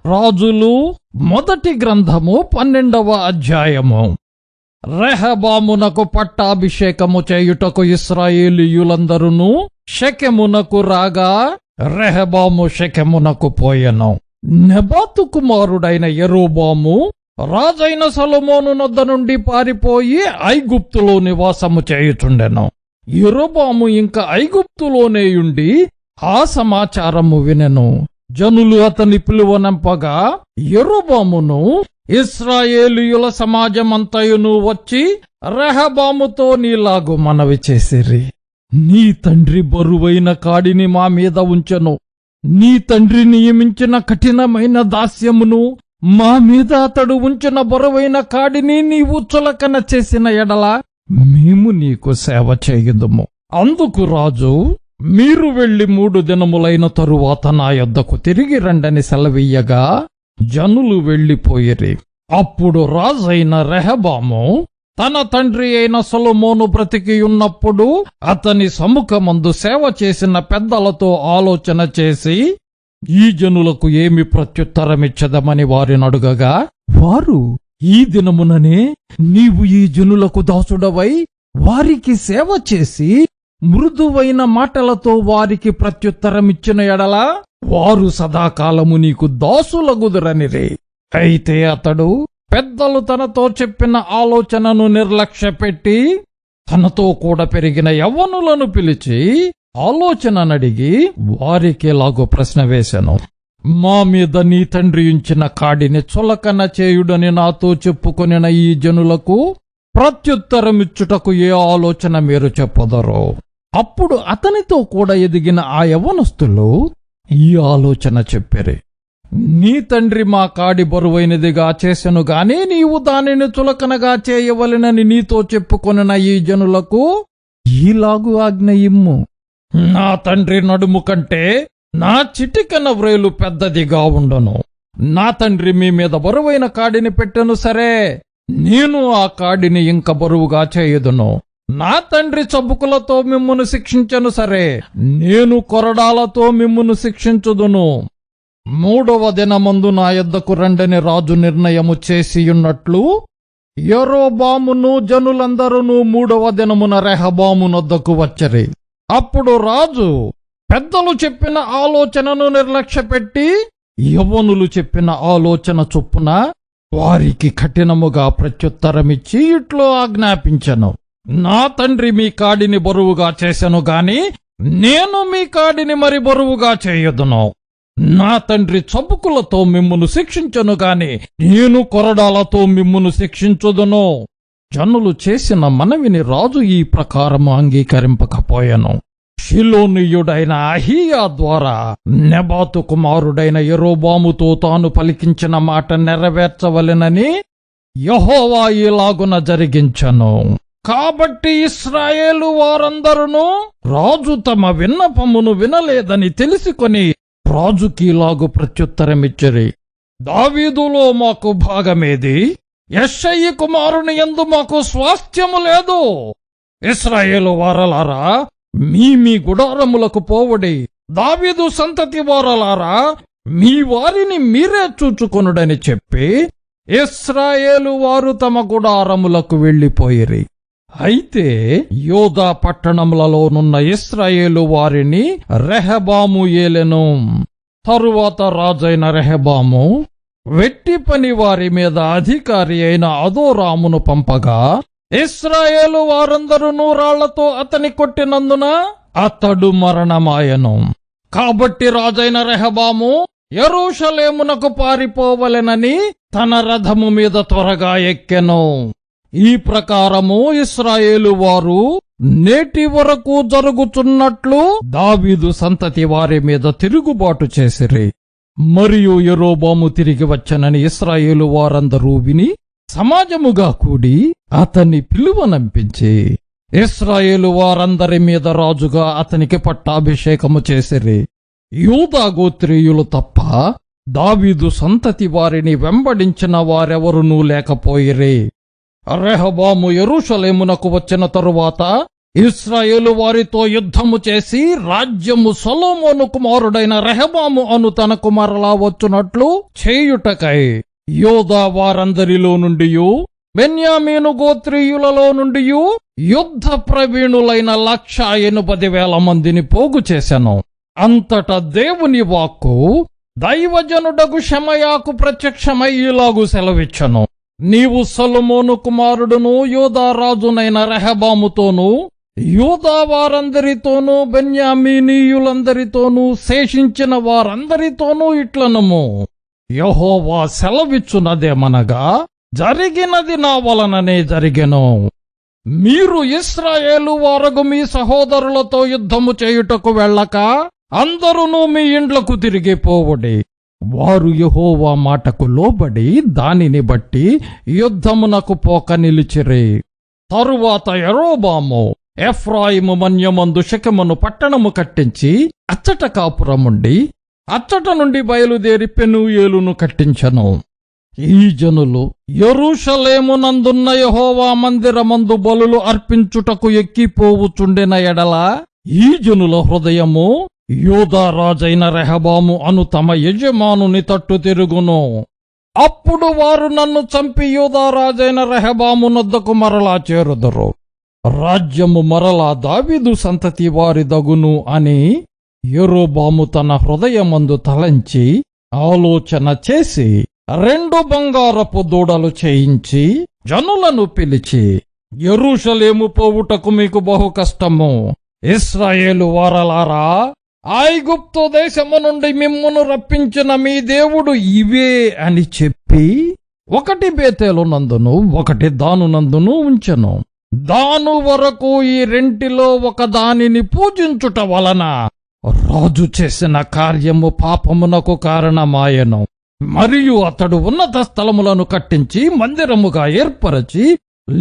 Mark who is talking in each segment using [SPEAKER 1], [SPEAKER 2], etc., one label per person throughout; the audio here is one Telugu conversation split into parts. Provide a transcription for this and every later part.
[SPEAKER 1] రాజులు మొదటి గ్రంథము 12వ అధ్యాయము. రెహబామునకు పట్టాభిషేకము చేయుటకు ఇశ్రాయేలీయులందరూ షెకెమునకు రాగా రెహబాము షెకెమునకు పోయెను. నెబాతు కుమారుడైన యరొబాము రాజైన సొలొమోను నొద్ద నుండి పారిపోయి ఐగుప్తులో నివాసము చేయుచుండెను. యరొబాము ఇంకా ఐగుప్తులోనేయుండి ఆ సమాచారము వినెను. జనులు అతని పిలువనంపగా యరొబామును ఇశ్రాయేలీయుల సమాజమంతయును వచ్చి రెహబాముతో నీలాగు మనవి చేసిరి. నీ తండ్రి బరువైన కాడిని మా మీద ఉంచెను. నీ తండ్రి నియమించిన కఠినమైన దాస్యమును మా మీద అతడు ఉంచిన బరువైన కాడిని నీవు చులకన చేసిన ఎడల మేము నీకు సేవ చేయుదుము. అందుకు రాజు, మీరు వెళ్లి 3 దినములైన తరువాత నా యొద్దకు తిరిగి రండని సెలవీయగా జనులు వెళ్లిపోయిరి. అప్పుడు రాజైన రెహబాము తన తండ్రి అయిన సొలొమోను బ్రతికియున్నప్పుడు అతని సముఖమందు సేవ చేసిన పెద్దలతో ఆలోచన చేసి ఈ జనులకు ఏమి ప్రత్యుత్తరమిచ్చదమని వారినడుగగా వారు, ఈ దినముననే నీవు ఈ జనులకు దాసుడవై వారికి సేవ చేసి మృదువైన మాటలతో వారికి ప్రత్యుత్తరమిచ్చిన ఎడల వారు సదాకాలము నీకు దాసులగుదురనిరే. అయితే అతడు పెద్దలు తనతో చెప్పిన ఆలోచనను నిర్లక్ష్యపెట్టి తనతో కూడా పెరిగిన యవ్వనులను పిలిచి ఆలోచననడిగి వారికిలాగో ప్రశ్న వేశాను. మా మీద నీ తండ్రి ఉంచిన కాడిని చులకన చేయుడని నాతో చెప్పుకొనిన ఈ జనులకు ప్రత్యుత్తరమిచ్చుటకు ఏ ఆలోచన మీరు చెప్పదరో? అప్పుడు అతనితో కూడా ఎదిగిన ఆ యవ్వనస్తులు ఈ ఆలోచన చెప్పిరి. నీ తండ్రి మా కాడి బరువైనదిగా చేసెను గాని నీవు దానిని చులకనగా చేయవలెనని నీతో చెప్పుకొనిన ఈ జనులకు ఈలాగు ఆజ్ఞ ఇమ్ము. నా తండ్రి నడుము కంటే నా చిటికెన వ్రేలు పెద్దదిగా ఉండును. నా తండ్రి మీ మీద బరువైన కాడిని పెట్టెను సరే, నేను ఆ కాడిని ఇంక బరువుగా చేయుదును. నా తండ్రి చబుకులతో మిమ్మును శిక్షించెను సరే, నేను కొరడాలతో మిమ్మును శిక్షించుదును. 3వ దినమందు నా యొద్దకు రండని రాజు నిర్ణయము చేసియున్నట్లు యరొబామును జనులందరూ 3వ దినమున రెహబాము నొద్దకు వచ్చరి. అప్పుడు రాజు పెద్దలు చెప్పిన ఆలోచనను నిర్లక్ష్యపెట్టి యవ్వనులు చెప్పిన ఆలోచన చొప్పున వారికి కఠినముగా ప్రత్యుత్తరమిచ్చి ఇట్లో ఆజ్ఞాపించెను. నా తండ్రి మీ కాడిని బరువుగా చేసెను గాని నేను మీ కాడిని మరి బరువుగా చేయదును. నా తండ్రి చబుకులతో మిమ్మును శిక్షించను గాని నేను కొరడాలతో మిమ్మును శిక్షించుదును. జనులు చేసిన మనవిని రాజు ఈ ప్రకారము అంగీకరింపకపోయెను. షిలోనీయుడైన అహీయా ద్వారా నెబాతు కుమారుడైన యరొబాముతో తాను పలికించిన మాట నెరవేర్చవలెనని యెహోవా ఇలాగున జరిగించెను. కాబట్టి ఇశ్రాయేలు వారందరూ రాజు తమ విన్నపమును వినలేదని తెలుసుకొని రాజుకి ఇలాగు ప్రత్యుత్తరమిచ్చిరి. దావీదులో మాకు భాగమేది? యెష్షయి కుమారుని యందు మాకు స్వాస్థ్యము లేదు. ఇశ్రాయేలు వారలారా, మీ గుడారములకు పోవడి. దావీదు సంతతి వారలారా, మీ వారిని మీరే చూచుకొనుడని చెప్పి ఇశ్రాయేలు వారు తమ గుడారములకు వెళ్లిపోయిరి. అయితే యోదా పట్టణములలోనున్న ఇశ్రాయేలు వారిని రెహబాము ఏలెను. తరువాత రాజైన రెహబాము వెట్టి పని వారి మీద అధికారి అయిన అదోరామును పంపగా ఇశ్రాయేలు వారందరూ రాళ్లతో అతని కొట్టినందున అతడు మరణమాయెను. కాబట్టి రాజైన రెహబాము యెరూషలేమునకు పారిపోవలెనని తన రథము మీద త్వరగా ఎక్కెను. ఈ ప్రకారము ఇశ్రాయేలు వారు నేటి వరకు జరుగుతున్నట్లు దావీదు సంతతి వారి మీద తిరుగుబాటు చేసిరి. మరియు యరొబాము తిరిగి వచ్చనని ఇశ్రాయేలు వారందరూ విని సమాజముగా కూడి అతన్ని పిలువనంపించి ఇశ్రాయేలు వారందరి మీద రాజుగా అతనికి పట్టాభిషేకము చేసిరి. యూదా గోత్రీయులు తప్ప దావీదు సంతతి వారిని వెంబడించిన వారెవరునూ లేకపోయిరి. రెహబాము యెరూషలేమునకు వచ్చిన తరువాత ఇశ్రాయేలు వారితో యుద్ధము చేసి రాజ్యము సొలొమోను కుమారుడైన రెహబాము అను తనకు మరలా వచ్చునట్లు చేయుటకై యోదా వారందరిలో నుండియు బెన్యామీను గోత్రీయులలో నుండియు యుద్ధ ప్రవీణులైన 180,000 మందిని పోగు చేసెను. అంతటా దేవుని వాక్కు దైవజనుడగు షెమయాకు ప్రత్యక్షమై ఇలాగు సెలవిచ్చెను. నీవు సొలొమోను కుమారుడును యూదా రాజునైన రెహబాముతోనూ యూదా వారందరితోనూ బెన్యామీనీయులందరితోనూ శేషించిన వారందరితోనూ ఇట్లనము, యెహోవా సెలవిచ్చునదేమనగా, జరిగినది నా వలననే జరిగెను. మీరు ఇశ్రాయేలు వారగు మీ సహోదరులతో యుద్ధము చేయుటకు వెళ్ళక అందరునూ మీ ఇండ్లకు తిరిగిపోవుడి. వారు యెహోవా మాటకు లోబడి దానిని బట్టి యుద్ధమునకు పోక నిలిచిరి. తరువాత యరొబాము ఎఫ్రాయిము మన్యమందు షెకెమును పట్టణము కట్టించి అచ్చట కాపురముండి అచ్చట నుండి బయలుదేరి పెనూయేలును కట్టించెను. ఈ జనులు యెరూషలేమునందున్న యెహోవా మందిరమందు బలులు అర్పించుటకు ఎక్కిపోవుచుండిన ఎడల ఈ జనుల హృదయము యూదా రాజైన రెహబాము అను తమ యజమానుని తట్టు తిరుగును. అప్పుడు వారు నన్ను చంపి యూదా రాజైన రెహబాము నొద్దకు మరలా చేరుదురు. రాజ్యము మరలా దావీదు సంతతి వారిదగును అని యెరొబాము తన హృదయమందు తలంచి ఆలోచన చేసి 2 బంగారపు దూడలు చేయించి జనులను పిలిచి, యెరూషలేము పోవుటకు మీకు బహు కష్టము. ఇశ్రాయేలు వారలారా, ఐగుప్తు దేశము నుండి మిమ్మును రప్పించిన మీ దేవుడు ఇవే అని చెప్పి 1 బేతేలు నందును 1 దాను నందును ఉంచెను. దాను వరకు ఈ రెంటిలో ఒక దానిని పూజించుట వలన రాజు చేసిన కార్యము పాపమునకు కారణమాయెను. మరియు అతడు ఉన్నత స్థలములను కట్టించి మందిరముగా ఏర్పరచి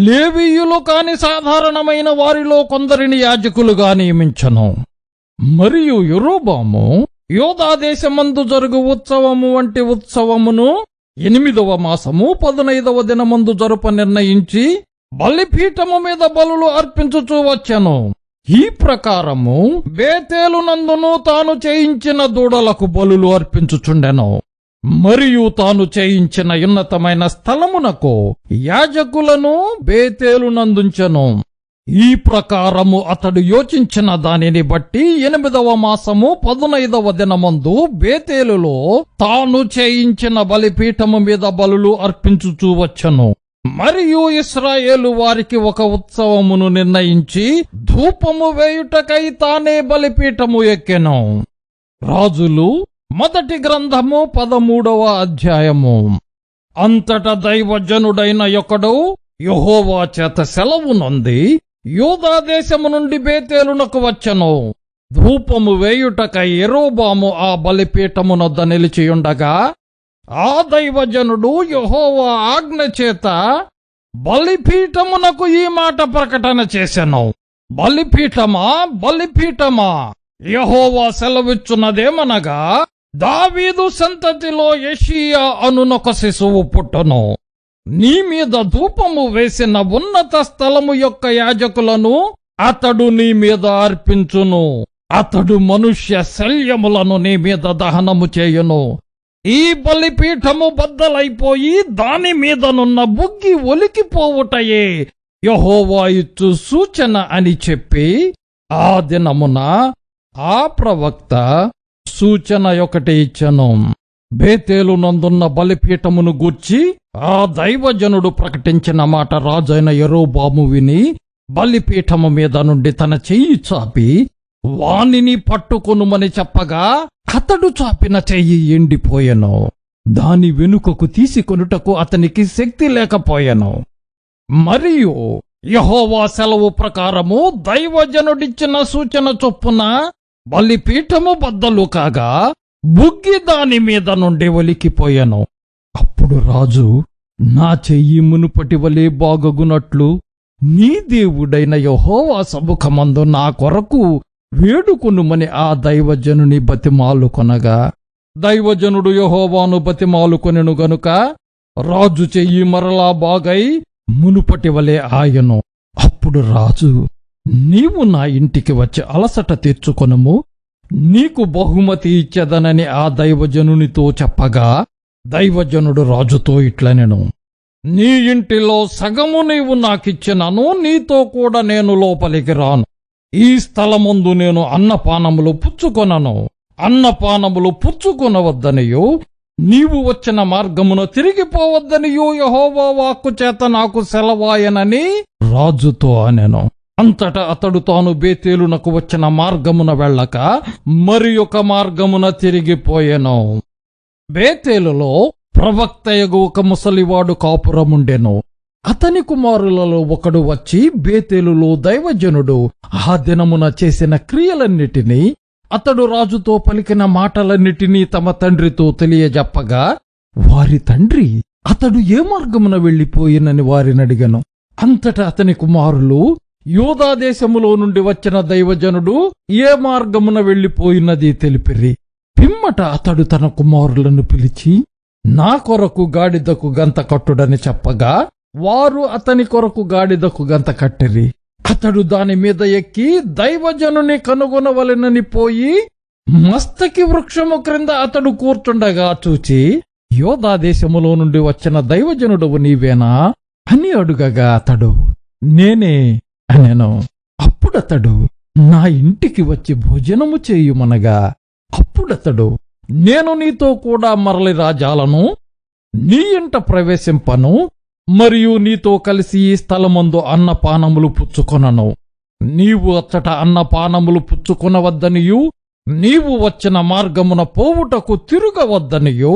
[SPEAKER 1] లేవీయులు కాని సాధారణమైన వారిలో కొందరిని యాజకులుగా నియమించెను. మరియు యెరొబాము యూదా దేశమందు జరుగు ఉత్సవము వంటి ఉత్సవమును 8వ మాసము 15వ దినమందు జరుప నిర్ణయించి బలిపీఠము మీద బలులు అర్పించుచూ వచ్చెను. ఈ ప్రకారము బేతేలు నందును తాను చేయించిన దూడలకు బలులు అర్పించుచుండెను. మరియు తాను చేయించిన ఉన్నతమైన స్థలమునకు యాజకులను బేతేలు నందుంచెను. ఈ ప్రకారము అతడు యోచించిన దానిని బట్టి 8వ మాసము 15వ దినమందు బేతేలులో తాను చేయించిన బలిపీఠము మీద బలులు అర్పించుచూ వచ్చెను. మరియు ఇశ్రాయేలు వారికి ఒక ఉత్సవమును నిర్ణయించి ధూపము వేయుటకై తానే బలిపీఠము ఎక్కెను. రాజులు మొదటి గ్రంథము 13వ అధ్యాయము. అంతట దైవజనుడైన ఒకడు యెహోవా చేత సెలవు నొంది యూదా దేశము నుండి బేతేలునకు వచ్చెను. ధూపము వేయుటకై యెరొబాము ఆ బలిపీఠమునొద్ద నిలిచియుండగా ఆ దైవజనుడు యెహోవా ఆజ్ఞ చేత బలిపీఠమునకు ఈ మాట ప్రకటన చేసెను. బలిపీఠమా, బలిపీఠమా, యెహోవా సెలవిచ్చున్నదేమనగా, దావీదు సంతతిలో యెషీయా అనునొక శిశువు పుట్టును. నీ మీద ధూపము వేసిన ఉన్నత స్థలము యొక్క యాజకులను అతడు నీ మీద అర్పించును. అతడు మనుష్య శల్యములను నీ మీద దహనము చేయును. ఈ బలిపీఠము బద్దలైపోయి దాని మీదనున్న బుగ్గి ఒలికిపోవుటయే యెహోవా ఇచ్చు సూచన అని చెప్పి ఆ దినమున ఆ ప్రవక్త సూచన ఒకటి ఇచ్చెను. బేతేలు నందున్న బలిపీఠమును గూర్చి ఆ దైవజనుడు ప్రకటించిన మాట రాజైన యెరొబాము విని బలిపీఠము మీద నుండి తన చెయ్యి చాపి వానిని పట్టుకొనుమని చెప్పగా అతడు చాపిన చెయ్యి ఎండిపోయెను. దాని వెనుకకు తీసుకొనుటకు అతనికి శక్తి లేకపోయెను. మరియు యెహోవా సెలవు ప్రకారము దైవజనుడిచ్చిన సూచన చొప్పున బలిపీఠము బద్దలు కాగా బుగ్గి దాని మీద నుండి ఒలికిపోయెను. అప్పుడు రాజు, నా చెయ్యి మునుపటి వలె బాగగునట్లు నీ దేవుడైన యెహోవా సముఖమందు నా కొరకు వేడుకొనుమని ఆ దైవజనుని బతిమాలుకొనగా దైవజనుడు యెహోవాను బతిమాలుకొనెను గనుక రాజు చెయ్యి మరలా బాగై మునుపటి వలె ఆయను. అప్పుడు రాజు నీవు నా ఇంటికి వచ్చి అలసట తీర్చుకొనుము, నీకు బహుమతి ఇచ్చెదనని ఆ దైవజనునితో చెప్పగా, దైవజనుడు రాజుతో ఇట్లనెను, నీ ఇంటిలో సగము నీవు నాకిచ్చినను, నీతో కూడా నేను లోపలికి రాను. ఈ స్థలమందు నేను అన్నపానములు పుచ్చుకొనను. అన్నపానములు పుచ్చుకొనవద్దనియో, నీవు వచ్చిన మార్గమున తిరిగిపోవద్దనియో యెహోవా వాక్కు చేత నాకు సెలవాయనని రాజుతో అనెను. అంతటా అతడు తాను బేతేలునకు వచ్చిన మార్గమున వెళ్ళక మరి ఒక మార్గమున తిరిగిపోయెను. బేతేలులో ప్రవక్తయగు ఒక ముసలివాడు కాపురముండెను. అతని కుమారులలో ఒకడు వచ్చి బేతేలులో దైవజనుడు ఆ దినమున చేసిన క్రియలన్నిటినీ, అతడు రాజుతో పలికిన మాటలన్నిటినీ తమ తండ్రితో తెలియజెప్పగా, వారి తండ్రి అతడు ఏ మార్గమున వెళ్లిపోయినని వారినడిగను. అంతటా అతని కుమారులు, యూదా దేశములో నుండి వచ్చిన దైవజనుడు ఏ మార్గమున వెళ్లిపోయినది తెలిపిరి. పిమ్మట అతడు తన కుమారులను పిలిచి, నా కొరకు గాడిదకు గంత కట్టుడని చెప్పగా, వారు అతని కొరకు గాడిదకు గంత కట్టిరి. అతడు దాని మీద ఎక్కి దైవజనుని కనుగొనవలెనని పోయి మస్తకి వృక్షము క్రింద అతడు కూర్చుండగా చూచి, యోధా దేశములో నుండి వచ్చిన దైవజనుడవు నీవేనా అని అడుగగా, అతడు నేనే అనెను. అప్పుడతడు నా ఇంటికి వచ్చి భోజనము చేయుమనగా, అప్పుడతడు నేను నీతో కూడా మరలి రాజాలను, నీ ఇంట ప్రవేశింపను, మరియు నీతో కలిసి ఈ స్థలమందు అన్నపానములు పుచ్చుకొనను. నీవు అచ్చట అన్నపానములు పుచ్చుకొనవద్దనియు, నీవు వచ్చిన మార్గమున పోవుటకు తిరుగవద్దనియు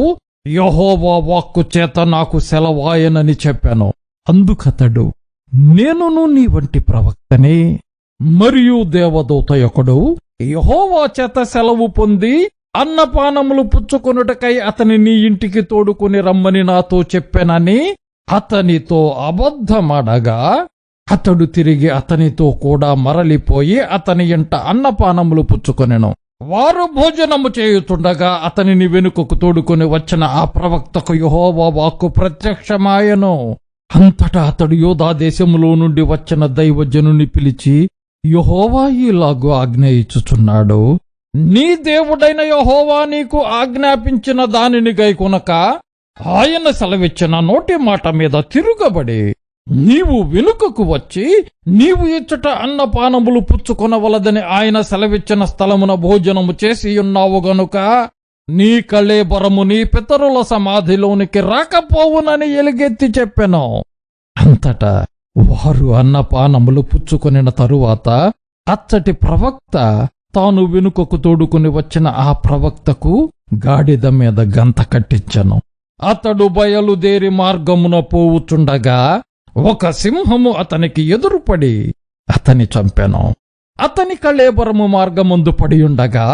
[SPEAKER 1] యెహోవా వాక్కు చేత నాకు సెలవాయనని చెప్పాను. అందుకతడు, నేనును నీ వంటి ప్రవక్తనే, మరియు దేవదూత ఒకడు యెహోవా చేత సెలవు పొంది అన్నపానములు పుచ్చుకొనుటకై అతని నీ ఇంటికి తోడుకుని రమ్మని నాతో చెప్పానని అతనితో అబద్ధమడగా, అతడు తిరిగి అతనితో కూడా మరలిపోయి అతని ఇంట అన్నపానములు పుచ్చుకొనెను. వారు భోజనము చేయుచుండగా అతనిని వెనుకకు తోడుకొని వచ్చిన ఆ ప్రవక్తకు యెహోవా వాక్కు ప్రత్యక్షమాయెను. అంతటా అతడు యూదా దేశములో నుండి వచ్చిన దైవజనుని పిలిచి, యెహోవా ఈలాగు ఆజ్ఞయించుచున్నాడు, నీ దేవుడైన యెహోవా నీకు ఆజ్ఞాపించిన దానిని గైకొనక ఆయన సెలవిచ్చిన నోటి మాట మీద తిరుగబడి నీవు వెనుకకు వచ్చి నీవు ఇచ్చట అన్నపానములు పుచ్చుకొనవలదని ఆయన సెలవిచ్చిన స్థలమున భోజనము చేసి ఉన్నావు గనుక నీ కళేబరము నీ పితరుల సమాధిలోనికి రాకపోవునని ఎలుగెత్తి చెప్పెను. అంతటా వారు అన్నపానములు పుచ్చుకొనిన తరువాత అచ్చటి ప్రవక్త తాను వెనుకకు తోడుకుని వచ్చిన ఆ ప్రవక్తకు గాడిద మీద గంత కట్టించెను. అతడు బయలుదేరి మార్గమున పోవుచుండగా ఒక సింహము అతనికి ఎదురుపడి అతని చంపెను. అతని కళేబరము మార్గముందు పడియుండగా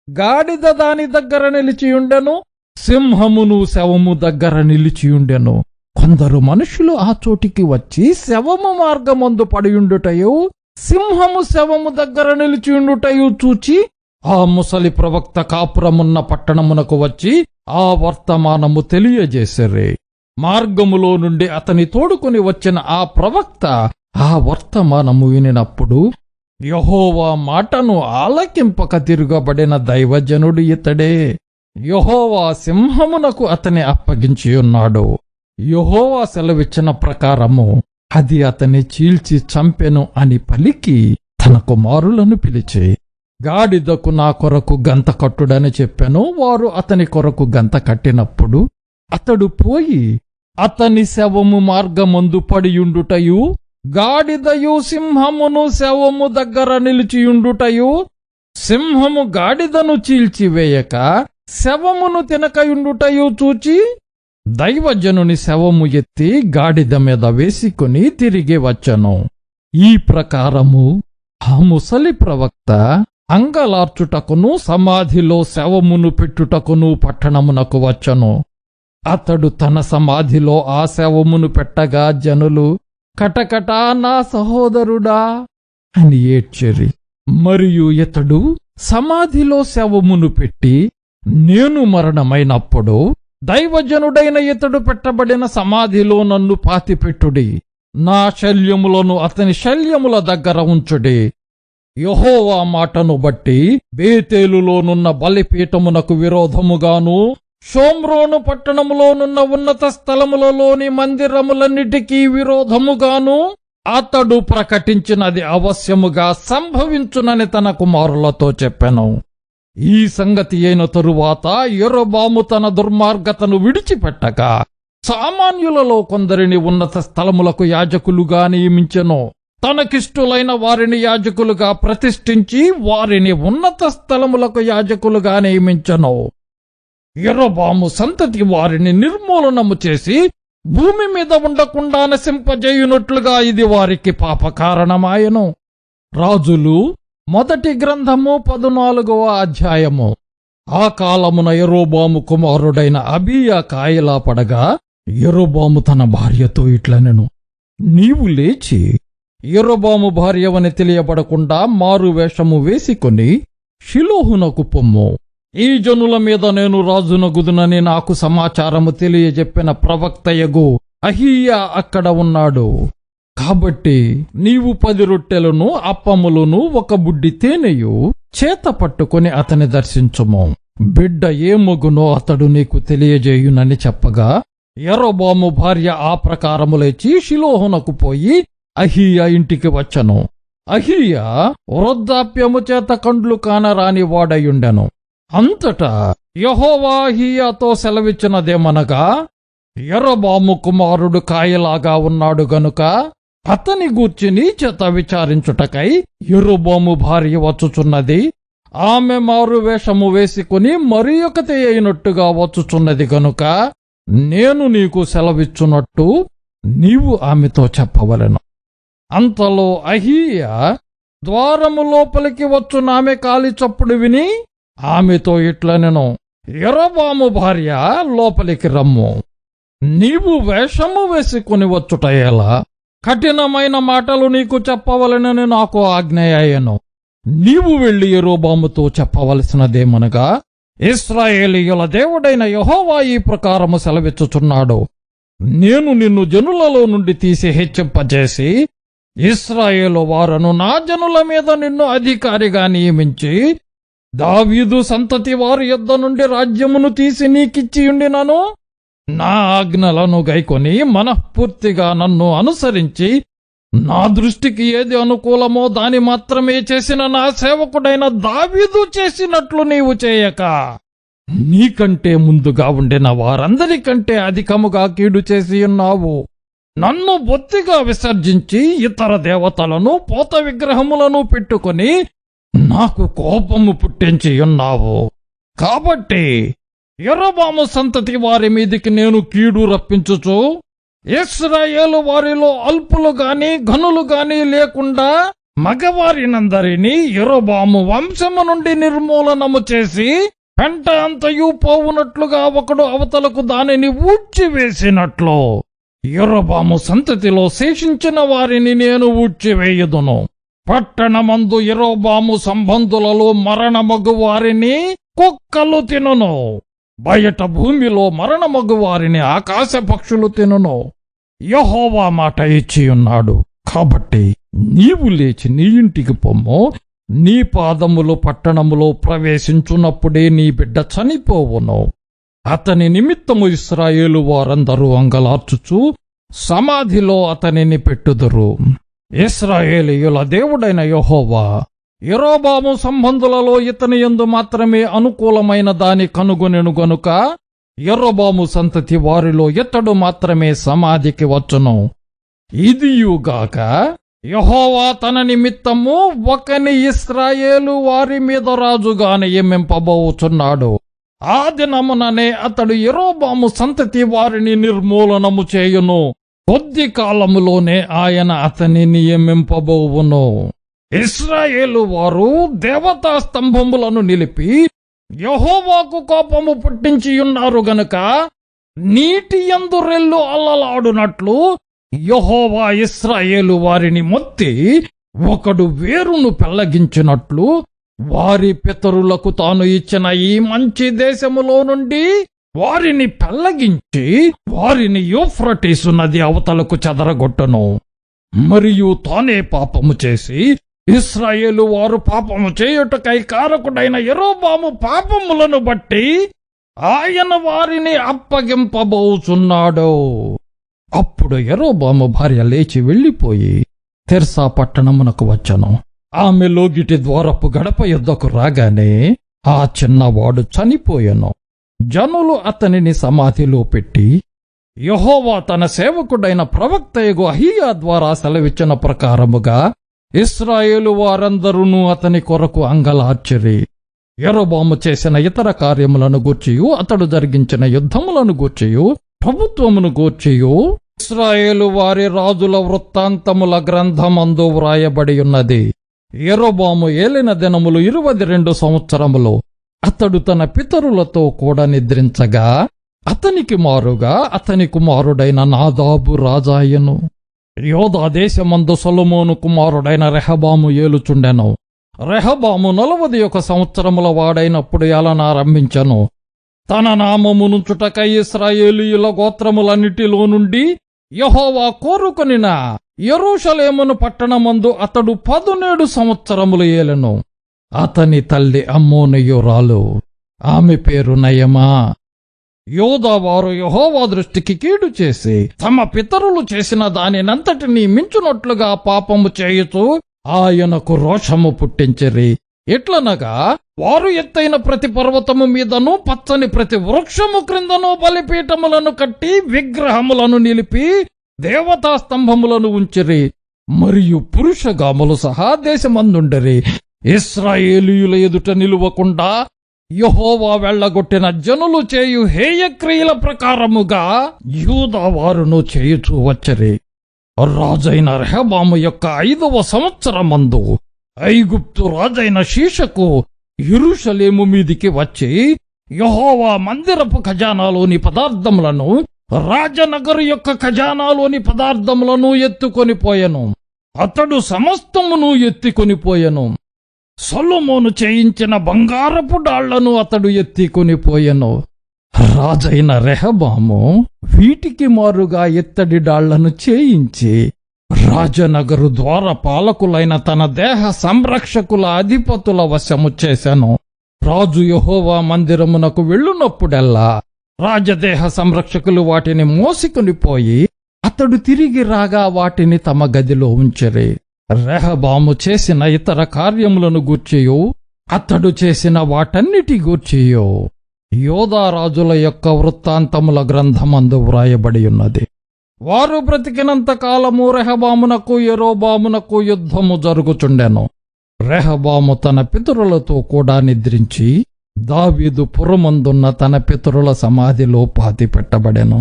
[SPEAKER 1] గాడిద దాని దగ్గర నిలిచియుండెను, సింహమును శవము దగ్గర నిలిచియుండెను. కొందరు మనుషులు ఆ చోటికి వచ్చి శవము మార్గమందు పడియుండుటయు సింహము శవము దగ్గర నిలిచియుండుటయు చూచి ఆ ముసలి ప్రవక్త కాపురమున్న పట్టణమునకు వచ్చి ఆ వర్తమానము తెలియజేసిరి. మార్గములో నుండి అతని తోడుకొని వచ్చిన ఆ ప్రవక్త ఆ వర్తమానము వినినప్పుడు, యెహోవా మాటను ఆలకింపక తిరుగబడిన దైవజనుడు ఇతడే, యెహోవా సింహమునకు అతని అప్పగించియున్నాడు. యెహోవా సెలవిచ్చిన ప్రకారము అది అతని చీల్చి చంపెను అని పలికి తన కుమారులను పిలిచి, గాడిదకు నా కొరకు గంత కట్టుడని చెప్పెను. వారు అతని కొరకు గంత కట్టినప్పుడు అతడు పోయి అతని శవము మార్గమందు పడియుండుటయు గాడిదయు సింహమును శవము దగ్గర నిలిచియుండుటయు సింహము గాడిదను చీల్చివేయక శవమును తినకయుండుటయు చూచి దైవజనుని శవము ఎత్తి గాడిద మీద వేసుకుని తిరిగి వచ్చెను. ఈ ప్రకారము ఆ ముసలి ప్రవక్త అంగలార్చుటకును సమాధిలో శవమును పెట్టుటకును పట్టణమునకు వచ్చెను. అతడు తన సమాధిలో ఆ శవమును పెట్టగా జనులు కటకటా నా సహోదరుడా అని ఏడ్చిరి. మరియు ఇతడు సమాధిలో శవమును పెట్టి, నేను మరణమైనప్పుడు దైవజనుడైన ఇతడు పెట్టబడిన సమాధిలో నన్ను పాతిపెట్టుడి, నా శల్యములను అతని శల్యముల దగ్గర ఉంచుడి. యెహోవా మాటను బట్టి బేతేలులోనున్న బలిపీఠమునకు విరోధముగాను షోమ్రోను పట్టణములోనున్న ఉన్నత స్థలములలోని మందిరములన్నిటికీ విరోధముగాను అతడు ప్రకటించినది అవశ్యముగా సంభవించునని తన కుమారులతో చెప్పెను. ఈ సంగతి అయిన తరువాత యెరొబాము తన దుర్మార్గతను విడిచిపెట్టక సామాన్యులలో కొందరిని ఉన్నత స్థలములకు యాజకులుగా నియమించెను. తనకిష్టులైన వారిని యాజకులుగా ప్రతిష్ఠించి వారిని ఉన్నత స్థలములకు యాజకులుగా నియమించెను. యెరొబాము సంతతి వారిని నిర్మూలనము చేసి భూమి మీద ఉండకుండా నశింపజేయునట్లుగా ఇది వారికి పాప కారణమాయెను. రాజులు మొదటి గ్రంథము 14వ అధ్యాయము. ఆ కాలమున యెరొబాము కుమారుడైన అబీయా కాయలా పడగా యెరొబాము తన భార్యతో ఇట్లనెను, నీవు లేచి యెరొబాము భార్యవని తెలియబడకుండా మారు వేషము వేసుకొని షిలోహునకు పొమ్ము. ఈ జనుల మీద నేను రాజునగుదునని నాకు సమాచారము తెలియజెప్పిన ప్రవక్తయగు అహీయా అక్కడ ఉన్నాడు. కాబట్టి నీవు 10 రొట్టెలను అప్పములను 1 బుడ్డి తేనెయు చేత పట్టుకుని అతని దర్శించుము. బిడ్డ ఏ మగునో అతడు నీకు తెలియజేయునని చెప్పగా యెరొబాము భార్య ఆ ప్రకారము లేచి షిలోహునకు పోయి అహీయా ఇంటికి వచ్చెను. అహీయా వృద్ధాప్యము చేత కండ్లు కానరాని వాడయుండెను. అంతటా యెహోవా అహీయాతో సెలవిచ్చినదేమనగా, యెరొబాము కుమారుడు కాయలాగా ఉన్నాడు గనుక అతని గూర్చి నీ చేత విచారించుటకై యెరొబాము భార్య వచ్చుచున్నది. ఆమె మారు వేషము వేసుకుని మరి ఒకటి అయినట్టుగా వచ్చుచున్నది గనుక నేను నీకు సెలవిచ్చున్నట్టు నీవు ఆమెతో చెప్పవలెను. అంతలో అహీయా ద్వారము లోపలికి వచ్చునామె కాలి చప్పుడు విని ఆమెతో ఇట్లనెను, యెరొబాము భార్య లోపలికి రమ్ము. నీవు వేషము వేసుకుని వచ్చుట ఎలా? కఠినమైన మాటలు నీకు చెప్పవలెనని నాకు ఆజ్ఞయను. నీవు వెళ్లి యెరొబాముతో చెప్పవలసినదేమనగా, ఇశ్రాయేలీయుల దేవుడైన యెహోవా ఈ ప్రకారము సెలవిచ్చుచున్నాడు, నేను నిన్ను జనులలో నుండి తీసి హెచ్చింపజేసి ఇశ్రాయేలు వారను నా జనుల మీద నిన్ను అధికారిగా నియమించి దావీదు సంతతి వారి యొద్ద నుండి రాజ్యమును తీసి నీకిచ్చియుండినను. నా ఆజ్ఞలను గైకొని మనఃపూర్తిగా నన్ను అనుసరించి నా దృష్టికి ఏది అనుకూలమో దాని మాత్రమే చేసిన నా సేవకుడైన దావీదు చేసినట్లు నీవు చేయక నీకంటే ముందుగా ఉండిన వారందరికంటే అధికముగా కీడు చేసి ఉన్నావు. నన్ను బొత్తిగా విసర్జించి ఇతర దేవతలను పోత విగ్రహములను పెట్టుకొని నాకు కోపము పుట్టించి ఉన్నావు. కాబట్టి యెరొబాము సంతతి వారి మీదికి నేను కీడు రప్పించుచు ఇశ్రాయేలు వారిలో అల్పులు గాని ఘనులు గాని లేకుండా మగవారినందరినీ యెరొబాము వంశము నుండి నిర్మూలనము చేసి పెంట అంతయు పోవునట్లుగా ఒకడు అవతలకు దానిని ఊడ్చివేసినట్లు యెరొబాము సంతతిలో శేషించిన వారిని నేను ఊడ్చివేయుదును. పట్టణమందు యెరొబాము సంబంధులలో మరణమగు వారిని కుక్కలు తినును. బయట భూమిలో మరణమగు వారిని ఆకాశ పక్షులు తినును. యెహోవా మాట ఇచ్చియున్నాడు. కాబట్టి నీవు లేచి నీ ఇంటికి పొమ్ము. నీ పాదములు పట్టణములో ప్రవేశించున్నప్పుడే నీ బిడ్డ చనిపోవును. అతని నిమిత్తము ఇశ్రాయేలు వారందరూ అంగలార్చుచు సమాధిలో అతనిని పెట్టుదురు. ఇశ్రాయేలీయుల దేవుడైన యెహోవా యెరొబాము సంబంధులలో ఇతని యందు మాత్రమే అనుకూలమైన దాని కనుగొనెను గనుక యెరొబాము సంతతి వారిలో ఇతడు మాత్రమే సమాధికి వచ్చును. ఇదియుగాక యెహోవా తన నిమిత్తము ఒకని ఇశ్రాయేలు వారి మీద రాజుగా నియమింపబోచున్నాడు. ఆ దినముననే అతడు యెరొబాము సంతతి వారిని నిర్మూలనము చేయును. కొద్ది కాలములోనే ఆయన అతని నియమింపబోవును. ఇశ్రాయేలు వారు దేవతా స్తంభములను నిలిపి యెహోవాకు కోపము పుట్టించియున్నారు గనుక నీటి యందు రెల్లు అల్లలాడునట్లు యెహోవా ఇశ్రాయేలు వారిని మొత్తి ఒకడు వేరును పెళ్లగించినట్లు వారి పితరులకు తాను ఇచ్చిన ఈ మంచి దేశములో నుండి వారిని పెళ్లగించి వారిని యూఫ్రటీసు నది అవతలకు చెదరగొట్టను. మరియు తానే పాపము చేసి ఇశ్రాయేలు వారు పాపము చేయుటకై కారకుడైన యెరోబాము పాపములను బట్టి ఆయన వారిని అప్పగింపబోచున్నాడు. అప్పుడు యెరోబాము భార్య లేచి వెళ్లిపోయి తెర్సా పట్టణమునకు వచ్చెను. ఆమె లోగిటి ద్వారపు గడప యొద్దకు రాగానే ఆ చిన్నవాడు చనిపోయెను. జనులు అతనిని సమాధిలో పెట్టి యెహోవా తన సేవకుడైన ప్రవక్తయగు అహీయా ద్వారా సెలవిచ్చిన ప్రకారముగా ఇశ్రాయేలు వారందరూ అతని కొరకు అంగలార్చిరి. యెరోబాము చేసిన ఇతర కార్యములను గూర్చియు అతడు జరిగించిన యుద్ధములను గూర్చియు ప్రభుత్వమును గూర్చియు ఇశ్రాయేలు వారి రాజుల వృత్తాంతముల గ్రంథమందు వ్రాయబడి ఉన్నది. యెరోబాము ఏలిన దినములు 22 సంవత్సరములు. అతడు తన పితరులతో కూడా నిద్రించగా అతనికి మారుగా అతని కుమారుడైన నాదాబు రాజాయను. యోధా దేశమందు సొలొమోను కుమారుడైన రెహబాము ఏలుచుండెను. రెహబాము 41 సంవత్సరముల వాడైనప్పుడు ఏలనారంభించెను. తన నామమునుంచుటకై ఇశ్రాయేలీయుల గోత్రములన్నిటిలో నుండి యెహోవా కోరుకొనిన యెరూషలేమును పట్టణమందు అతడు 17 సంవత్సరములు ఏలెను. అతని తల్లి అమ్మోనీయురాలు, ఆమె పేరు నయమా. యోదావారు యెహోవా దృష్టికి కీడు చేసి తమ పితరులు చేసిన దానినంతటినీ మించునట్లుగా పాపము చేయుచు ఆయనకు రోషము పుట్టించిరి. ఎట్లనగా వారు ఎత్తైన ప్రతి పర్వతము మీదను పచ్చని ప్రతి వృక్షము క్రిందను బలిపీఠములను కట్టి విగ్రహములను నిలిపి దేవతా స్తంభములను ఉంచిరి. మరియు పురుషగాములు సహా దేశమందుండరి. ఇశ్రాయేలీయుల ఎదుట నిలువకుండా యెహోవా వెళ్లగొట్టిన జనులు చేయు హేయక్రియల ప్రకారముగా యూదావారును చేయుచూ వచ్చరి. రాజైన రెహబాము యొక్క 5వ సంవత్సరమందు ఐగుప్తు రాజైన షీషకు యెరూషలేము మీదికి వచ్చి యెహోవా మందిరపు ఖజానాలోని పదార్థములను రాజనగరు యొక్క ఖజానాలోని పదార్థములను ఎత్తుకొని పోయెను. అతడు సమస్తమును ఎత్తికొనిపోయెను. సొలొమోను చేయించిన బంగారపు డాళ్లను అతడు ఎత్తికొనిపోయెను. రాజైన రెహబాము వీటికి మారుగా ఇత్తడి డాళ్లను చేయించి రాజనగరు ద్వార పాలకులైన తన దేహ సంరక్షకుల అధిపతుల వశము చేశాను. రాజు యెహోవా మందిరమునకు వెళ్ళునప్పుడెల్లా రాజదేహ సంరక్షకులు వాటిని మోసికొనిపోయి అతడు తిరిగి రాగా వాటిని తమ గదిలో ఉంచిరి. రెహబాము చేసిన ఇతర కార్యములను గూర్చియు అతడు చేసిన వాటన్నిటి గూర్చియు యోధా రాజుల యొక్క వృత్తాంతముల గ్రంథమందు వ్రాయబడి ఉన్నది. వారు బ్రతికినంత కాలము రెహబామునకు యెరోబామునకు యుద్ధము జరుగుచుండెను. రెహబాము తన పితరులతో కూడా నిద్రించి దావీదు పురమందున్న తన పితరుల సమాధిలో పాతిపెట్టబడెను.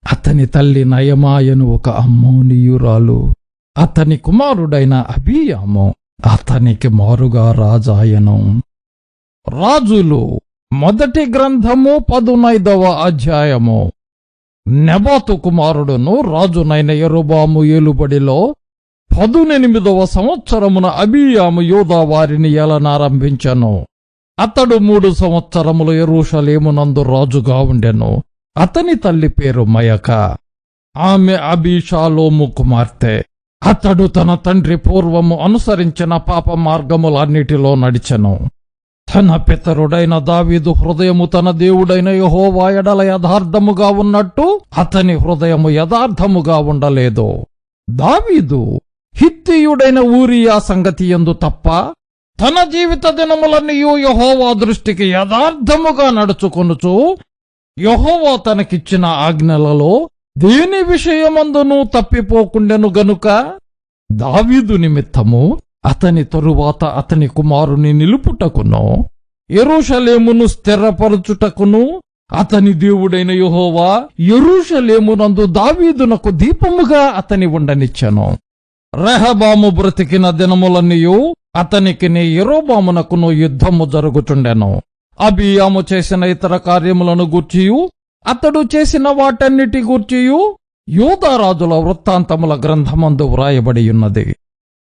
[SPEAKER 1] అతని తల్లి నయమాయను ఒక అమ్మోనీయురాలు. అతని కుమారుడైన అబీయాము అతనికి మారుగా రాజాయను. రాజులు మొదటి గ్రంథము 15వ అధ్యాయము. నెబాతు కుమారుడును రాజునైన యెరోబాము ఏలుబడిలో 18వ సంవత్సరమున అబీయాము యూదా వారిని ఏలనారంభించెను. అతడు 3 సంవత్సరములు యెరూషలేమునందు రాజుగా ఉండెను. అతని తల్లి పేరు మయక, ఆమె అబీషాలోము కుమార్తె. అతడు తన తండ్రి పూర్వము అనుసరించిన పాప మార్గములన్నిటిలో నడిచెను. తన పితరుడైన దావీదు హృదయము తన దేవుడైన యెహోవా ఎడల యథార్థముగా ఉన్నట్టు అతని హృదయము యథార్థముగా ఉండలేదు. దావీదు హిత్తీయుడైన ఊరియా సంగతి యందు తప్ప తన జీవిత దినములన్నీయు యెహోవా దృష్టికి యథార్థముగా నడుచుకొనుచు యెహోవా తనకిచ్చిన ఆజ్ఞలలో దేని విషయమందును తప్పిపోకుండెను గనుక దావీదు నిమిత్తము అతని తరువాత అతని కుమారుని నిలుపుటకును యెరూషలేమును స్థిరపరచుటకును అతని దేవుడైన యెహోవా యెరూషలేమునందు దావీదునకు దీపముగా అతని ఉండనిచ్చెను. రెహబాము బ్రతికిన దినములన్నీయు అతనికిని యెరోబామునకును యుద్ధము జరుగుచుండెను. అబీయాము చేసిన ఇతర కార్యములను గూర్చియు అతడు చేసిన వాటన్నిటి గూర్చియు యూదా రాజుల వృత్తాంతముల గ్రంథమందు వ్రాయబడి ఉన్నది.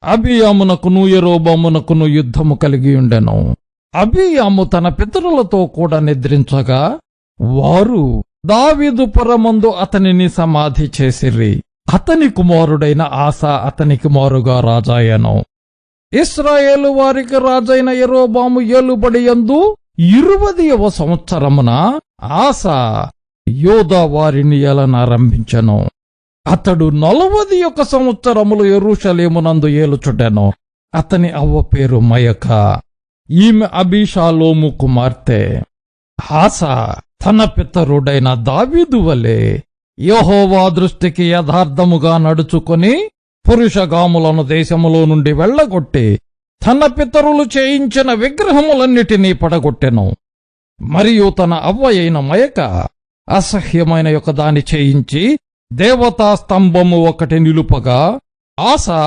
[SPEAKER 1] అబీయామునకును యెరోబామునకును యుద్ధము కలిగియుండెను. అబీయాము తన పితరులతో కూడా నిద్రించగా వారు దావీదు పురమందు అతనిని సమాధి చేసిరి. అతని కుమారుడైన ఆసా అతనికి మారుగా రాజాయను. ఇశ్రాయేలు వారికి రాజైన యెరోబాము ఏలుబడి యందు 20వ సంవత్సరమున ఆసా యూదా వారిని ఏలనారంభించెను. అతడు 41 సంవత్సరములు యెరూషలేమునందు ఏలుచుండెను. అతని అవ్వ పేరు మయక, ఈమె అబీషాలోము కుమార్తె. ఆసా తన పితరుడైన దావీదు వలె యెహోవా దృష్టికి యథార్థముగా నడుచుకొని పురుషగాములను దేశములో నుండి వెళ్లగొట్టి తన పితరులు చేయించిన విగ్రహములన్నిటినీ పడగొట్టెను. మరియు తన అవ్వ అయిన మయక అసహ్యమైన ఒకదాని చేయించి దేవతా స్తంభము ఒకటి నిలుపగా ఆసా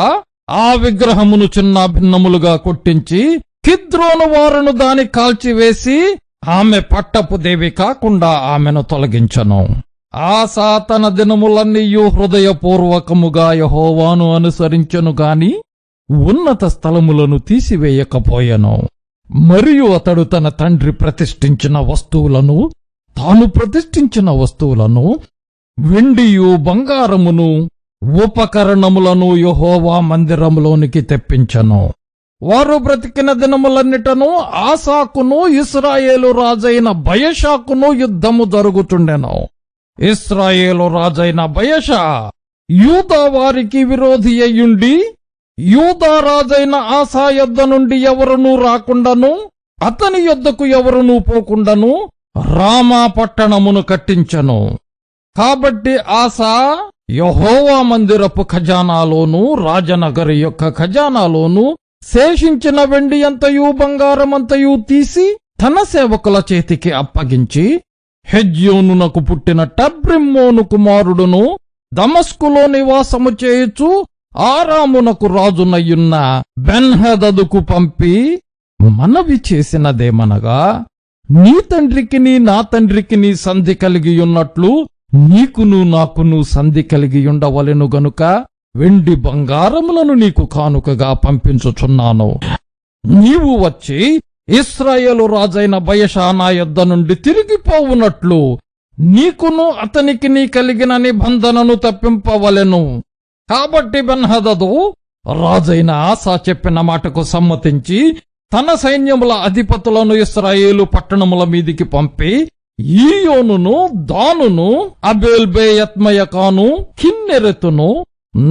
[SPEAKER 1] ఆ విగ్రహమును చిన్న భిన్నములుగా కొట్టించి కిద్రోను వారును దాని కాల్చివేసి ఆమె పట్టపు దేవి కాకుండా ఆమెను తొలగించను. ఆసా తన దినములన్నీయు హృదయపూర్వకముగా యెహోవాను అనుసరించెను గాని ఉన్నత స్థలములను తీసివేయకపోయెను. మరియు అతడు తన తండ్రి ప్రతిష్ఠించిన వస్తువులను, తాను ప్రతిష్ఠించిన వస్తువులను, వెండియు బంగారమును, ఉపకరణములను యెహోవా మందిరములోనికి తెప్పించెను. వారు బ్రతికిన దినములన్నిటను ఆసాకును ఇశ్రాయేలు రాజైన బయషాకును యుద్ధము జరుగుతుండెను. ఇశ్రాయేలు రాజైన బయషా యూదా వారికి విరోధి అయ్యుండి యూదా రాజైన ఆసా యొద్ద నుండి ఎవరునూ రాకుండాను అతని యొద్దకు ఎవరునూ పోకుండాను రామా పట్టణమును కట్టించెను. కాబట్టి ఆసా యెహోవా మందిరపు ఖజానాలోను రాజనగరి యొక్క ఖజానాలోను శేషించిన వెండి అంతయు బంగారమంతయు తీసి తన సేవకుల చేతికి అప్పగించి హెజ్యోనునకు పుట్టిన టబ్రిమ్మోను కుమారుడును దమస్కులో నివాసము చేయుచు ఆరామునకు రాజునయ్యున్న బెన్హదదుకు పంపి మనవి చేసినదేమనగా, నీ తండ్రికిని నా తండ్రికిని సంధి కలిగియున్నట్లు నీకును నాకును సంధి కలిగియుండవలెను గనుక వెండి బంగారములను నీకు కానుకగా పంపించుచున్నాను. నీవు వచ్చి ఇశ్రాయేలు రాజైన బయషా నా యొద్ద నుండి తిరిగిపోవునట్లు నీకును అతనికి నీ కలిగిన నిబంధనను తప్పింపవలెను. కాబట్టి బెన్హదదు రాజైన ఆసా చెప్పిన మాటకు సమ్మతించి తన సైన్యముల అధిపతులను ఇశ్రాయేలు పట్టణముల మీదికి పంపి ఈయోనును, దానును, అబేల్బేయత్మయకాను, కిన్నెరెతును,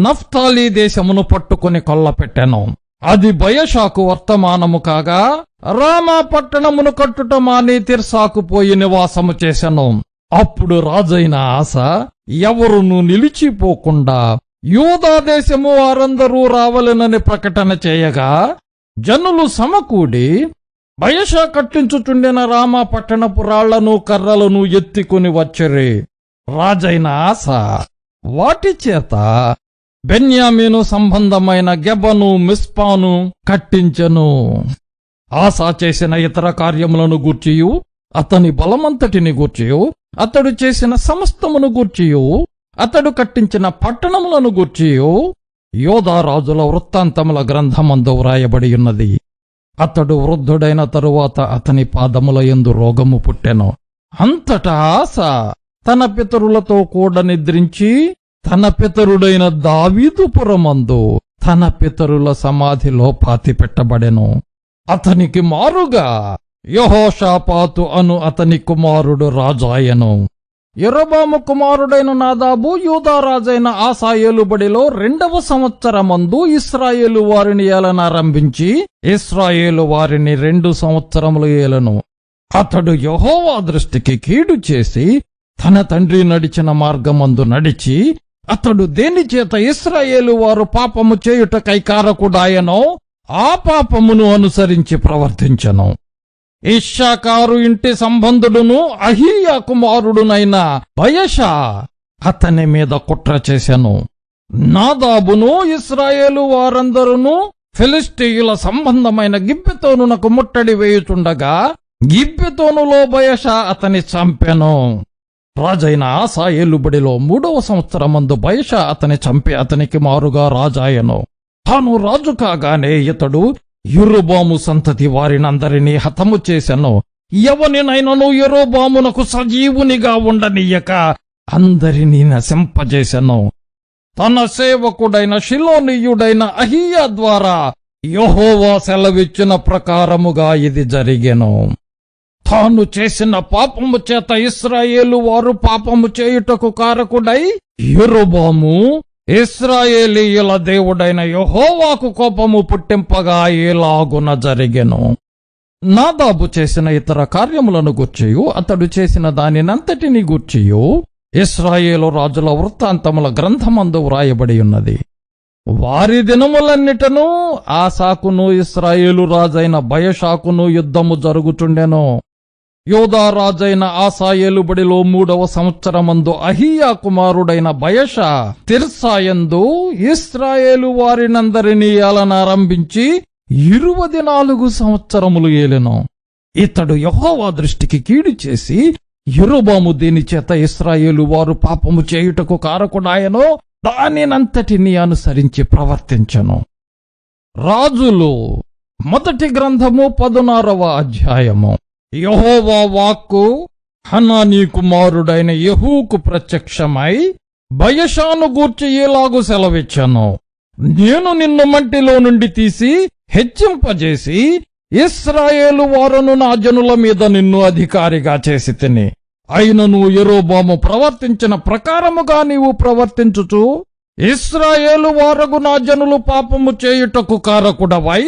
[SPEAKER 1] నఫ్తాలి దేశమును పట్టుకుని కొల్లపెట్టెను. అది బయషాకు వర్తమానము కాగా రామా పట్టణమును కట్టుట మాని తిర్సాకు పోయి నివాసము చేసెను. అప్పుడు రాజైన ఆసా ఎవరును నిలిచిపోకుండా యూదా దేశము వారందరూ రావలెనని ప్రకటన చేయగా జనులు సమకూడి బయషా కట్టించుచుండిన రామా పట్టణపు రాళ్లను కర్రలను ఎత్తికొని వచ్చిరి. రాజైన ఆసా వాటి చేత బెన్యామీను సంబంధమైన గెబను, మిస్పాను కట్టించెను. ఆసా చేసిన ఇతర కార్యములను గూర్చియు అతని బలమంతటిని గూర్చియు అతడు చేసిన సమస్తమును గూర్చియు అతడు కట్టించిన పట్టణములను గూర్చియు యోధా రాజుల వృత్తాంతముల గ్రంథమందు వ్రాయబడి ఉన్నది. అతడు వృద్ధుడైన తరువాత అతని పాదముల యందు రోగము పుట్టెను. అంతటా ఆసా తన పితరులతో కూడా నిద్రించి తన పితరుడైన దావీదు పురమందు తన పితరుల సమాధిలో పాతిపెట్టబడెను. అతనికి మారుగా యెహోషాపాతు అను అతని కుమారుడు రాజాయను. యెరొబాము కుమారుడైన నాదాబు యూదా రాజైన ఆసా ఏలుబడిలో 2వ సంవత్సరమందు ఇశ్రాయేలు వారిని ఏలనారంభించి ఇశ్రాయేలు వారిని 2 సంవత్సరములు ఏలెను. అతడు యెహోవా దృష్టికి కీడు చేసి తన తండ్రి నడిచిన మార్గమందు నడిచి అతడు దేనిచేత ఇశ్రాయేలు వారు పాపము చేయుటకై కారకుడాయనో ఆ పాపమును అనుసరించి ప్రవర్తించెను. ఇశ్శాకారు ఇంటి సంబంధుడును అహీయా కుమారుడునైన బయషా అతని మీద కుట్ర చేసెను. నాదాబును ఇశ్రాయేలు వారందరూ ఫిలిష్తీయుల సంబంధమైన గిబ్బెతోనునకు ముట్టడి వేయుచుండగా గిబ్బెతోనులో బయషా అతని చంపెను. రాజైన ఆసా ఏలుబడిలో 3వ సంవత్సరమందు బయషా అతని చంపి అతనికి మారుగా రాజాయను. తాను రాజు కాగానే ఇతడు యెరొబాము సంతతి వారినందరినీ హతము చేసెను. ఎవనినైనను యెరొబామునకు సజీవునిగా ఉండనీయక అందరినీ నశింపజేసెను. తన సేవకుడైన షిలోనీయుడైన అహీయా ద్వారా యెహోవా సెలవిచ్చిన ప్రకారముగా ఇది జరిగెను. తాను చేసిన పాపము చేత ఇశ్రాయేలు వారు పాపము చేయుటకు కారకుడై యెరొబాము ఇశ్రాయేలీయుల దేవుడైన యెహోవాకు కోపము పుట్టింపగా ఇలాగున జరిగెను. నాదాబు చేసిన ఇతర కార్యములను గూర్చియు అతడు చేసిన దానినంతటిని గూర్చియు ఇశ్రాయేలు రాజుల వృత్తాంతముల గ్రంథమందు వ్రాయబడి ఉన్నది. వారి దినములన్నిటను ఆసాకును ఇశ్రాయేలు రాజైన బయషాకును యుద్ధము జరుగుచుండెను. యోదా రాజైన ఆసా ఏలుబడిలో 3వ సంవత్సరమందు అహీయా కుమారుడైన బయషా తిర్సాయందు ఇశ్రాయేలు వారినందరినీ ఏలనారంభించి 24 సంవత్సరములు ఏలెను. ఇతడు యెహోవా దృష్టికి కీడు చేసి యెరొబాము దేనిచేత ఇశ్రాయేలు వారు పాపము చేయుటకు కారకుడాయనో దానినంతటినీ అనుసరించి ప్రవర్తించెను. రాజులు మొదటి గ్రంథము 16వ అధ్యాయము. యెహోవా వాక్కు హనానీ కుమారుడైన యెహూకు ప్రత్యక్షమై బయషాను గూర్చి ఇలాగు సెలవిచ్చెను. నేను నిన్ను మంటిలో నుండి తీసి హెచ్చింపజేసి ఇశ్రాయేలు వారును నా జనుల మీద నిన్ను అధికారిగా చేసి తిని, అయినను యెరొబాము ప్రవర్తించిన ప్రకారముగా నీవు ప్రవర్తించుచు ఇశ్రాయేలు వారగు నా జనులు పాపము చేయుటకు కారకుడవై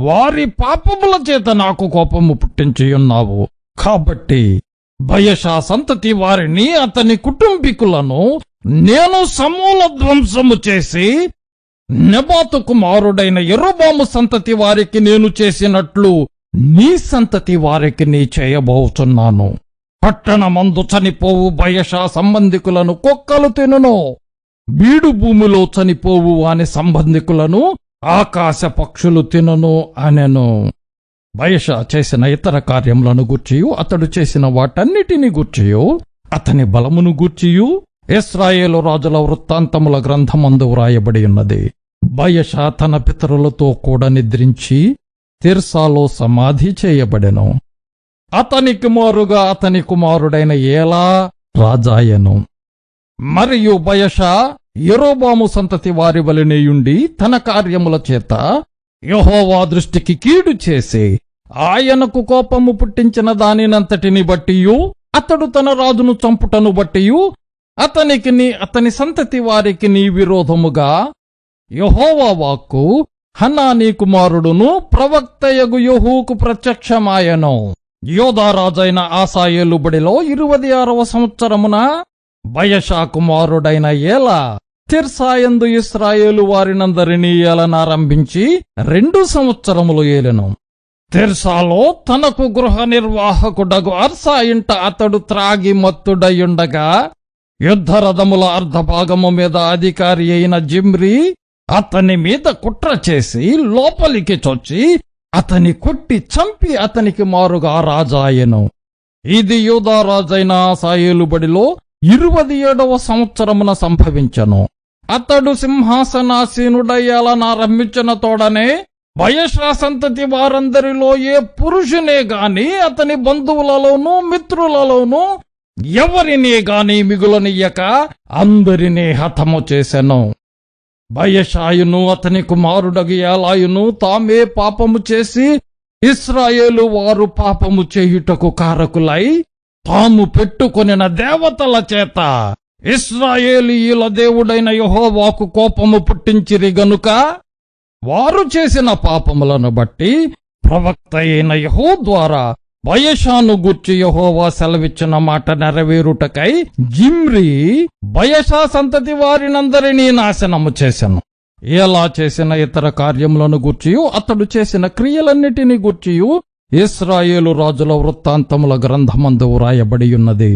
[SPEAKER 1] వారి పాపముల చేత నాకు కోపము పుట్టించియున్నావు. కాబట్టి బయషా సంతతి వారిని అతని కుటుంబీకులను నేను సమూల ధ్వంసము చేసి నెబాతు కుమారుడైన యెరొబాము సంతతి వారికి నేను చేసినట్లు నీ సంతతి వారికి నీ చేయబోచున్నాను. పట్టణమందు చనిపోవు బయషా సంబంధికులను కుక్కలు తినును, బీడు భూమిలో చనిపోవు వాని సంబంధికులను ఆకాశ పక్షులు తినును అనెను. బయషా చేసిన ఇతర కార్యములను గూర్చియు అతడు చేసిన వాటన్నిటిని గూర్చియు అతని బలమును గూర్చియు ఇశ్రాయేలు రాజుల వృత్తాంతముల గ్రంథమందు వ్రాయబడి ఉన్నది. బయషా తన పితరులతో కూడా నిద్రించి తిర్సాలో సమాధి చేయబడెను. అతనికి మారుగా అతని కుమారుడైన ఏలా రాజాయను. మరియు బయషా యెరొబాము సంతతి వారి వలెనేయుండి తన కార్యముల చేత యెహోవా దృష్టికి కీడు చేసి ఆయనకు కోపము పుట్టించిన దానినంతటిని బట్టియు అతడు తన రాజును చంపుటను బట్టియు అతనికి అతని సంతతి వారికి విరోధముగా యెహోవా వాక్కు హనానీ కుమారుడును ప్రవక్తయగు యెహూకు ప్రత్యక్షమాయెను. యోదా రాజైన ఆసా ఏలుబడిలో 26వ సంవత్సరమున బయషా కుమారుడైన ఏలా తిర్సాయందు ఇశ్రాయేలు వారినందరినీ ఏలనారంభించి 2 సంవత్సరములు ఏలెను. తిర్సాలో తనకు గృహ నిర్వాహకుడగు అర్సా ఇంట అతడు త్రాగి మత్తుడయుండగా యుద్ధరథముల అర్ధభాగము మీద అధికారి అయిన జిమ్రీ అతని మీద కుట్ర చేసి లోపలికి చొచ్చి అతని కొట్టి చంపి అతనికి మారుగా రాజాయెను. ఇది యూదా రాజైన ఆసా ఏలుబడిలో 27వ సంవత్సరమున సంభవించెను. అతడు సింహాసనాసీనుడయ్యాలనారంభించిన తోడనే బయషా సంతతి వారందరిలో ఏ పురుషునే గాని అతని బంధువులలోనూ మిత్రులలోనూ ఎవరినే గాని మిగులనియ్యక అందరినీ హతము చేసెను. బయషాయును అతని కుమారుడగు ఏలాయును తామే పాపము చేసి ఇశ్రాయేలు వారు పాపము చేయుటకు కారకులై తాము పెట్టుకొనిన దేవతల చేత ఇశ్రాయేలీయుల దేవుడైన యెహోవాకు కోపము పుట్టించిరి గనుక వారు చేసిన పాపములను బట్టి ప్రవక్త అయిన యెహూ ద్వారా బయషాను గూర్చి యెహోవా సెలవిచ్చిన మాట నెరవేరుటకై జిమ్రీ బయషా సంతతి వారినందరినీ నాశనము చేసెను. ఎలా చేసిన ఇతర కార్యములను గూర్చియు అతడు చేసిన క్రియలన్నిటినీ గూర్చియు ఇశ్రాయేలు రాజుల వృత్తాంతముల గ్రంథమందు వ్రాయబడి ఉన్నది.